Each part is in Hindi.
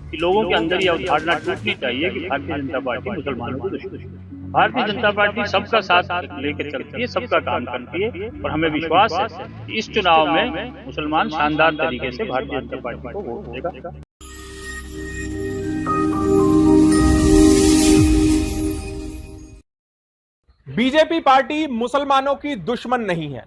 कि लोगों के अंदर ये अवधारणा टूटनी चाहिए कि भारतीय जनता पार्टी मुसलमानों की दुश्मन है। भारतीय जनता पार्टी सबका साथ लेकर चलती है, सबका काम करती है और हमें विश्वास है कि इस चुनाव में मुसलमान शानदार तरीके से भारतीय जनता पार्टी को वोट देगा। बीजेपी पार्टी मुसलमानों की दुश्मन नहीं है,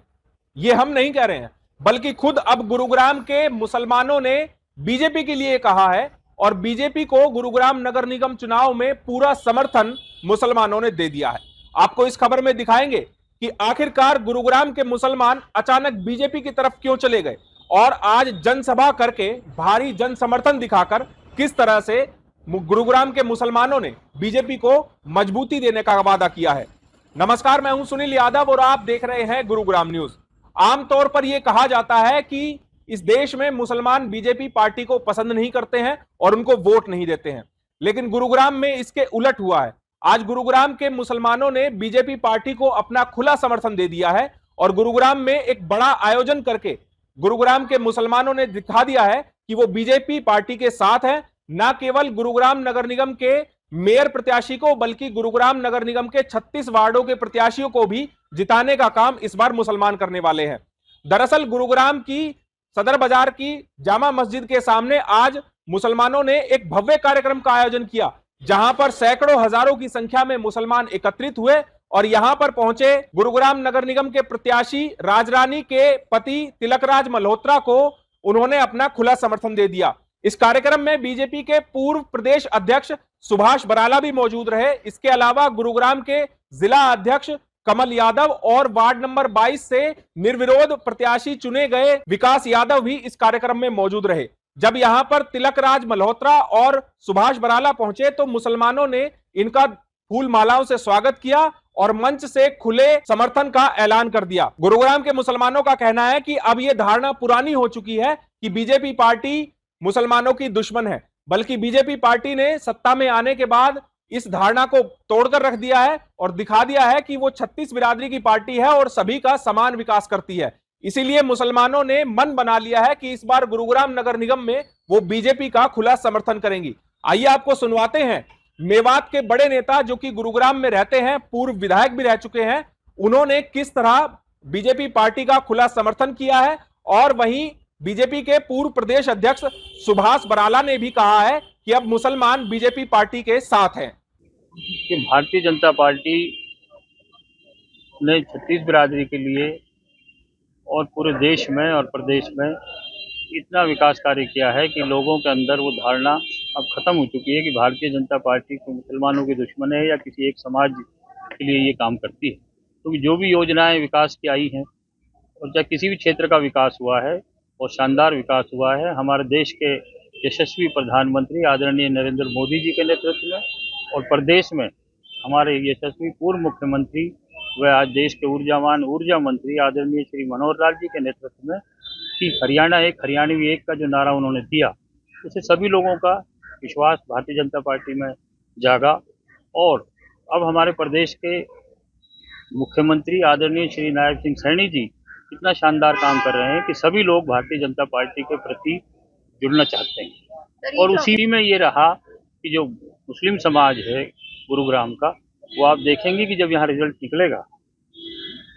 ये हम नहीं कह रहे हैं, बल्कि खुद अब गुरुग्राम के मुसलमानों ने बीजेपी के लिए कहा है और बीजेपी को गुरुग्राम नगर निगम चुनाव में पूरा समर्थन मुसलमानों ने दे दिया है। आपको इस खबर में दिखाएंगे कि आखिरकार गुरुग्राम के मुसलमान अचानक बीजेपी की तरफ क्यों चले गए और आज जनसभा करके भारी जन समर्थन दिखाकर किस तरह से गुरुग्राम के मुसलमानों ने बीजेपी को मजबूती देने का वादा किया है। नमस्कार, मैं हूं सुनील यादव और आप देख रहे हैं गुरुग्राम न्यूज। आमतौर पर यह कहा जाता है कि इस देश में मुसलमान बीजेपी पार्टी को पसंद नहीं करते हैं और उनको वोट नहीं देते हैं, लेकिन गुरुग्राम में इसके उलट हुआ है। आज गुरुग्राम के मुसलमानों ने बीजेपी पार्टी को अपना खुला समर्थन दे दिया है और गुरुग्राम में एक बड़ा आयोजन करके गुरुग्राम के मुसलमानों ने दिखा दिया है कि वो बीजेपी पार्टी के साथ हैं। न केवल गुरुग्राम नगर निगम के मेयर प्रत्याशी को, बल्कि गुरुग्राम नगर निगम के 36 वार्डों के प्रत्याशियों को भी जिताने का काम इस बार मुसलमान करने वाले हैं। दरअसल गुरुग्राम की सदर बाजार की जामा मस्जिद के सामने आज मुसलमानों ने एक भव्य कार्यक्रम का आयोजन किया, जहां पर सैकड़ों हजारों की संख्या में मुसलमान एकत्रित हुए और यहां पर पहुंचे गुरुग्राम नगर निगम के प्रत्याशी राजरानी के पति तिलकराज मल्होत्रा को उन्होंने अपना खुला समर्थन दे दिया। इस कार्यक्रम में बीजेपी के पूर्व प्रदेश अध्यक्ष सुभाष बराला भी मौजूद रहे। इसके अलावा गुरुग्राम के जिला अध्यक्ष कमल यादव और वार्ड नंबर 22 से निर्विरोध प्रत्याशी चुने गए विकास यादव भी इस कार्यक्रम में मौजूद रहे। जब यहां पर तिलकराज मल्होत्रा और सुभाष बराला पहुंचे तो मुसलमानों ने इनका फूल मालाओं से स्वागत किया और मंच से खुले समर्थन का ऐलान कर दिया। गुरुग्राम के मुसलमानों का कहना है कि अब यह धारणा पुरानी हो चुकी है कि बीजेपी पार्टी मुसलमानों की दुश्मन है, बल्कि बीजेपी पार्टी ने सत्ता में आने के बाद इस धारणा को तोड़कर रख दिया है और दिखा दिया है कि वो 36 बिरादरी की पार्टी है और सभी का समान विकास करती है। इसीलिए मुसलमानों ने मन बना लिया है कि इस बार गुरुग्राम नगर निगम में वो बीजेपी का खुला समर्थन करेंगी। आइए आपको सुनवाते हैं मेवात के बड़े नेता जो कि गुरुग्राम में रहते हैं, पूर्व विधायक भी रह चुके हैं, उन्होंने किस तरह बीजेपी पार्टी का खुला समर्थन किया है। और वहीं बीजेपी के पूर्व प्रदेश अध्यक्ष सुभाष बराला ने भी कहा है कि अब मुसलमान बीजेपी पार्टी के साथ हैं। कि भारतीय जनता पार्टी ने 36 बिरादरी के लिए और पूरे देश में और प्रदेश में इतना विकास कार्य किया है कि लोगों के अंदर वो धारणा अब खत्म हो चुकी है कि भारतीय जनता पार्टी को मुसलमानों की दुश्मन है या किसी एक समाज के लिए ये काम करती है। क्योंकि जो भी योजनाएं विकास की आई हैं और चाहे किसी भी क्षेत्र का विकास हुआ है और शानदार विकास हुआ है हमारे देश के यशस्वी प्रधानमंत्री आदरणीय नरेंद्र मोदी जी के नेतृत्व में, और प्रदेश में हमारे यशस्वी पूर्व मुख्यमंत्री व आज देश के ऊर्जावान ऊर्जा मंत्री आदरणीय श्री मनोहर लाल जी के नेतृत्व में कि हरियाणा एक हरियाणवी एक का जो नारा उन्होंने दिया, उससे सभी लोगों का विश्वास भारतीय जनता पार्टी में जागा। और अब हमारे प्रदेश के मुख्यमंत्री आदरणीय श्री नायब सिंह सैनी जी इतना शानदार काम कर रहे हैं कि सभी लोग भारतीय जनता पार्टी के प्रति जुड़ना चाहते हैं। और उसी में ये रहा कि जो मुस्लिम समाज है गुरुग्राम का, वो आप देखेंगे कि जब यहाँ रिजल्ट निकलेगा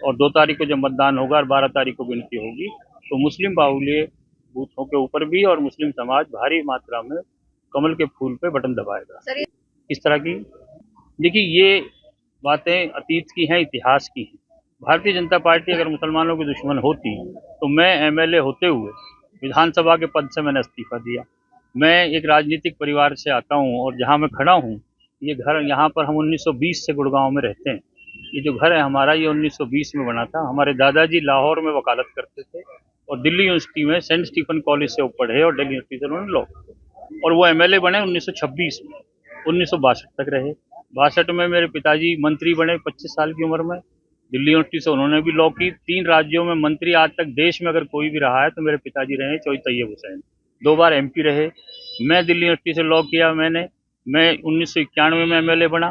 और 2 तारीख को जब मतदान होगा और 12 तारीख को गिनती होगी, तो मुस्लिम बाहुल्य बूथों के ऊपर भी और मुस्लिम समाज भारी मात्रा में कमल के फूल पे बटन दबाएगा। इस तरह की देखिए ये बातें अतीत की हैं, इतिहास की हैं। भारतीय जनता पार्टी अगर मुसलमानों की दुश्मन होती तो मैं एमएलए होते हुए विधानसभा के पद से मैंने इस्तीफा दिया। मैं एक राजनीतिक परिवार से आता हूं और जहां मैं खड़ा हूं ये घर, यहाँ पर हम 1920 से गुड़गांव में रहते हैं। ये जो घर है हमारा ये 1920 में बना था। हमारे दादाजी लाहौर में वकालत करते थे और दिल्ली यूनिवर्सिटी में सेंट स्टीफन कॉलेज से पढ़े और दिल्ली यूनिवर्सिटी से उन्होंने लॉ, और वो एमएलए बने 1926 में, 1962 तक रहे। 62 में मेरे पिताजी मंत्री बने 25 साल की उम्र में, दिल्ली यूनिवर्सिटी से उन्होंने भी लॉ की। 3 राज्यों में मंत्री आज तक देश में अगर कोई भी रहा है तो मेरे पिताजी रहे चौधरी तैयब हुसैन। 2 बार एमपी रहे। मैं दिल्ली यूनिवर्सिटी से लॉ किया मैं 1991 में एमएलए बना,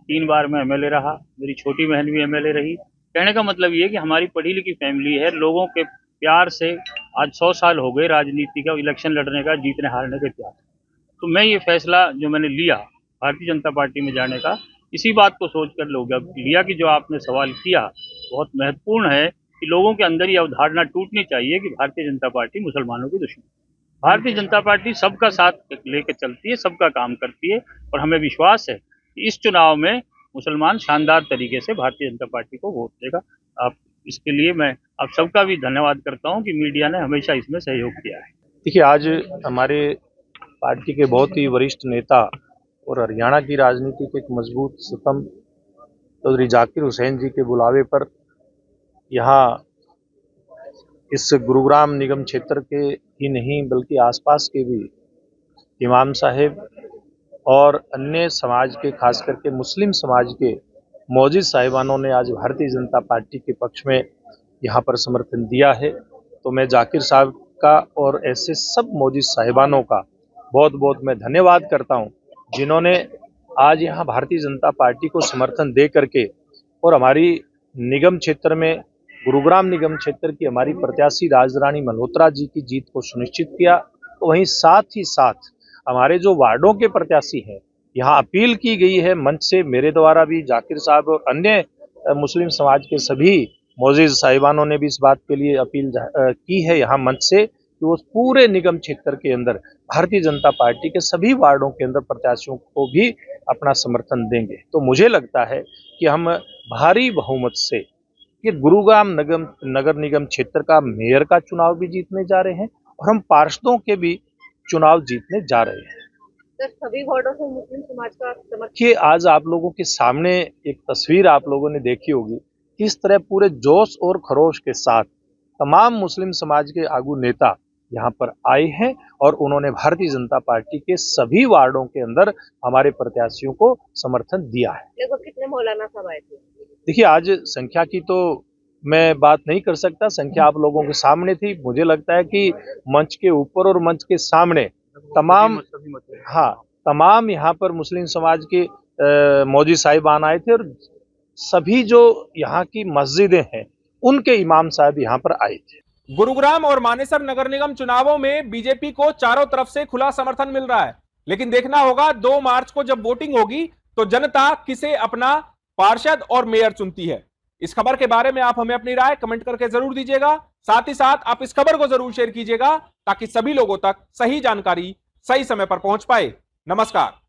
3 बार मैं एमएलए रहा। मेरी छोटी बहन भी एमएलए रही। कहने का मतलब ये कि हमारी पढ़ी लिखी फैमिली है। लोगों के प्यार से आज 100 साल हो गए राजनीति का, इलेक्शन लड़ने का, जीतने हारने के प्यार। तो मैं ये फैसला जो मैंने लिया भारतीय जनता पार्टी में जाने का, इसी बात को सोचकर लिया कि जो आपने सवाल किया बहुत महत्वपूर्ण है कि लोगों के अंदर ये अवधारणा टूटनी चाहिए कि भारतीय जनता पार्टी मुसलमानों की दुश्मन। भारतीय जनता पार्टी सबका साथ लेकर चलती है, सबका काम करती है और हमें विश्वास है कि इस चुनाव में मुसलमान शानदार तरीके से भारतीय जनता पार्टी को वोट देगा। आप इसके लिए मैं आप सबका भी धन्यवाद करता हूं कि मीडिया ने हमेशा इसमें सहयोग किया है। देखिए, आज हमारे पार्टी के बहुत ही वरिष्ठ नेता और हरियाणा की राजनीति के एक मजबूत स्तंभ चौधरी जाकिर हुसैन जी के बुलावे पर यहाँ इस गुरुग्राम निगम क्षेत्र के ही नहीं बल्कि आसपास के भी इमाम साहेब और अन्य समाज के, खास करके मुस्लिम समाज के मौजूद साहिबानों ने आज भारतीय जनता पार्टी के पक्ष में यहाँ पर समर्थन दिया है। तो मैं जाकिर साहब का और ऐसे सब मौजूद साहिबानों का बहुत बहुत मैं धन्यवाद करता हूँ, जिन्होंने आज यहाँ भारतीय जनता पार्टी को समर्थन दे करके और हमारी निगम क्षेत्र में, गुरुग्राम निगम क्षेत्र की हमारी प्रत्याशी राजरानी मल्होत्रा जी की जीत को सुनिश्चित किया। तो वहीं साथ ही साथ हमारे जो वार्डों के प्रत्याशी हैं, यहाँ अपील की गई है मंच से, मेरे द्वारा भी, जाकिर साहब और अन्य मुस्लिम समाज के सभी मौजूद साहिबानों ने भी इस बात के लिए अपील की है यहाँ मंच से कि वो पूरे निगम क्षेत्र के अंदर भारतीय जनता पार्टी के सभी वार्डों के अंदर प्रत्याशियों को भी अपना समर्थन देंगे। तो मुझे लगता है कि हम भारी बहुमत से ये गुरुग्राम नगर निगम क्षेत्र का मेयर का चुनाव भी जीतने जा रहे हैं और हम पार्षदों के भी चुनाव जीतने जा रहे हैं। सर, सभी वार्डों से मुस्लिम समाज का समर्थन। कि आज आप लोगों के सामने एक तस्वीर आप लोगों ने देखी होगी, किस तरह पूरे जोश और खरोश के साथ तमाम मुस्लिम समाज के आगू नेता यहाँ पर आए हैं और उन्होंने भारतीय जनता पार्टी के सभी वार्डों के अंदर हमारे प्रत्याशियों को समर्थन दिया है। लगभग कितने मौलाना साहब आए थे? देखिए, आज संख्या की तो मैं बात नहीं कर सकता, संख्या आप लोगों के सामने थी। मुझे लगता है कि मंच के ऊपर और मंच के सामने तमाम यहाँ पर मुस्लिम समाज के मौजूद साहिबान आए थे और सभी जो यहाँ की मस्जिदें हैं उनके इमाम साहब यहाँ पर आए थे। गुरुग्राम और मानेसर नगर निगम चुनावों में बीजेपी को चारों तरफ से खुला समर्थन मिल रहा है, लेकिन देखना होगा 2 मार्च को जब वोटिंग होगी तो जनता किसे अपना पार्षद और मेयर चुनती है। इस खबर के बारे में आप हमें अपनी राय कमेंट करके जरूर दीजिएगा। साथ ही साथ आप इस खबर को जरूर शेयर कीजिएगा ताकि सभी लोगों तक सही जानकारी सही समय पर पहुंच पाए। नमस्कार।